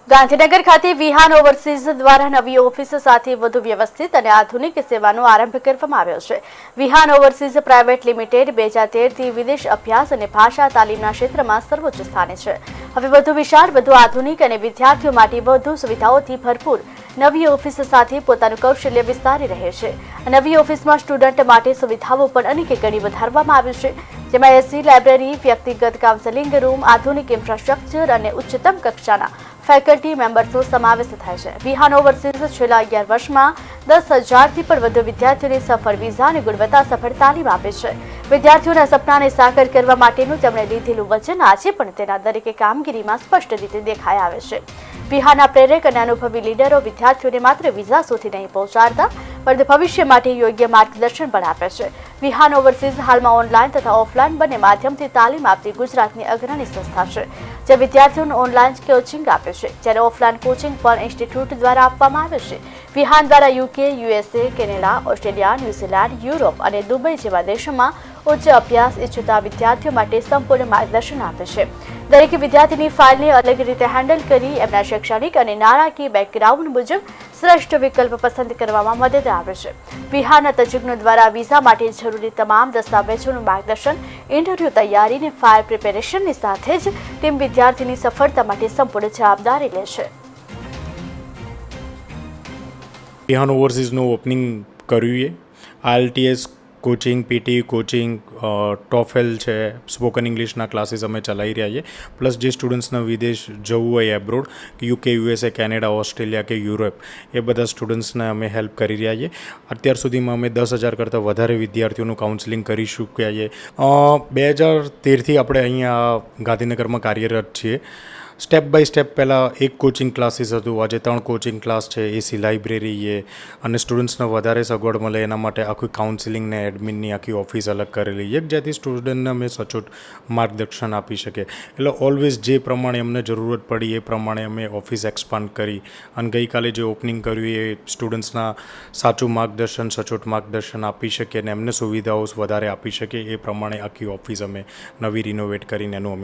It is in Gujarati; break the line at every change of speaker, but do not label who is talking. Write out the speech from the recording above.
ગાંધીનગર ખાતે વિહાન ઓવરસીઝ દ્વારા નવી ઓફિસ સાથે વધુ વ્યવસ્થિત અને આધુનિક સેવાનો આરંભ કરવામાં આવ્યો છે। વિહાન ઓવરસીઝ પ્રાઇવેટ લિમિટેડ 2013થી વિદેશ અભ્યાસ અને ભાષા તાલીમના ક્ષેત્રમાં સર્વોચ્ચ સ્થાને છે। હવે વધુ વિશાળ, વધુ આધુનિક અને વિદ્યાર્થીઓ માટે વધુ સુવિધાઓથી ભરપૂર નવી ઓફિસ સાથે પોતાનું કૌશલ્ય વિસ્તારી રહે છે। નવી ઓફિસમાં સ્ટુડન્ટ માટે સુવિધાઓ પણ અનેક ગણી વધારવામાં આવી છે, જેમાં એસી લાઇબ્રેરી, વ્યક્તિગત કાઉન્સેલિંગ રૂમ, આધુનિક ઇન્ફ્રાસ્ટ્રક્ચર અને ઉચ્ચતમ કક્ષાના ફેકલ્ટી મેમ્બર્સનો સમાવેશ થાય છે। વિહાન ઓવરસીઝ છેલ્લા 11 વર્ષમાં 10,000થી પણ વધુ વિદ્યાર્થીઓને સફળ વિઝા અને ગુણવત્તાસભર તાલીમ આપે છે। વિદ્યાર્થીઓના સપનાને સાકાર કરવા માટેનું તેમણે લીધેલું વચન આજે પણ તેના દરેક કામગીરીમાં સ્પષ્ટ રીતે દેખાઈ આવે છે। વિહાના પ્રેરક અને અનુભવી લીડરો વિદ્યાર્થીઓને માત્ર વિઝા સુધી નહીં પહોંચાડતા, પરંતુ ભવિષ્ય માટે યોગ્ય માર્ગદર્શન પણ આપે છે। વિહાન ઓવરસીઝ હાલમાં ઓનલાઈન તથા ઓફલાઈન બંને માધ્યમથી તાલીમ આપતી ગુજરાતની અગ્રણી સંસ્થા છે, જે વિદ્યાર્થીઓને ઓનલાઈન કોચિંગ આપે છે, જ્યારે ઓફલાઈન કોચિંગ પણ ઇન્સ્ટિટ્યૂટ દ્વારા આપવામાં આવે છે। વિહાન દ્વારા UK, USA, Canada, Australia, New Zealand, Europe અને દુબઈ જેવા દેશોમાં ઉચ્ચ અભ્યાસ ઈચ્છતા વિદ્યાર્થીઓ માટે સંપૂર્ણ માર્ગદર્શન આપે છે। દરેક વિદ્યાર્થીની ફાઇલને અલગ રીતે હેન્ડલ કરી એમના શૈક્ષણિક અને નાણાકીય બેકગ્રાઉન્ડ મુજબ શ્રેષ્ઠ વિકલ્પ પસંદ કરવામાં મદદ આવે છે। વિહાના તજજ્ઞો દ્વારા વિઝા માટે જરૂરી તમામ દસ્તાવેજોનું માર્ગદર્શન, ઇન્ટરવ્યૂ તૈયારી અને ફાઇલ પ્રિપેરેશનની સાથે જ ટીમ વિદ્યાર્થીની સફળતા માટે સંપૂર્ણ જવાબદારી લે છે।
વિહાન ઓવરસીઝનું ઓપનિંગ કર્યું છે। IELTS coaching, PT coaching, TOEFL છે, સ્પોકન ઇંગ્લિશના ક્લાસીસ અમે ચલાવી રહ્યા છીએ। પ્લસ જે સ્ટુડન્ટ્સને વિદેશ જવું હોય abroad, UK, USA, Canada, Australia કે યુરોપ, એ બધા સ્ટુડન્ટ્સને અમે હેલ્પ કરી રહ્યા છીએ। અત્યાર સુધીમાં અમે 10,000 કરતાં વધારે વિદ્યાર્થીઓનું કાઉન્સેલિંગ કરી ચૂક્યા છીએ। 2013થી આપણે અહીંયા ગાંધીનગરમાં કાર્યરત છીએ। સ્ટેપ બાય સ્ટેપ પહેલાં એક કોચિંગ ક્લાસીસ હતું, આજે 3 કોચિંગ ક્લાસ છે, એસી લાઇબ્રેરી છે, અને સ્ટુડન્ટ્સને વધારે સગવડ મળે એના માટે આખી કાઉન્સેલિંગ ને એડમિનની આખી ઓફિસ અલગ કરેલી છે, જેથી સ્ટુડન્ટને અમે સચોટ માર્ગદર્શન આપી શકીએ। એટલે ઓલવેઝ જે પ્રમાણે અમને જરૂરત પડી એ પ્રમાણે અમે ઓફિસ એક્સપાન્ડ કરી, અને ગઈકાલે જે ઓપનિંગ કર્યું એ સ્ટુડન્ટ્સના સાચું માર્ગદર્શન, સચોટ માર્ગદર્શન આપી શકીએ અને એમને સુવિધાઓ વધારે આપી શકીએ એ પ્રમાણે આખી ઓફિસ અમે નવી રિનોવેટ કરીને એનું અમે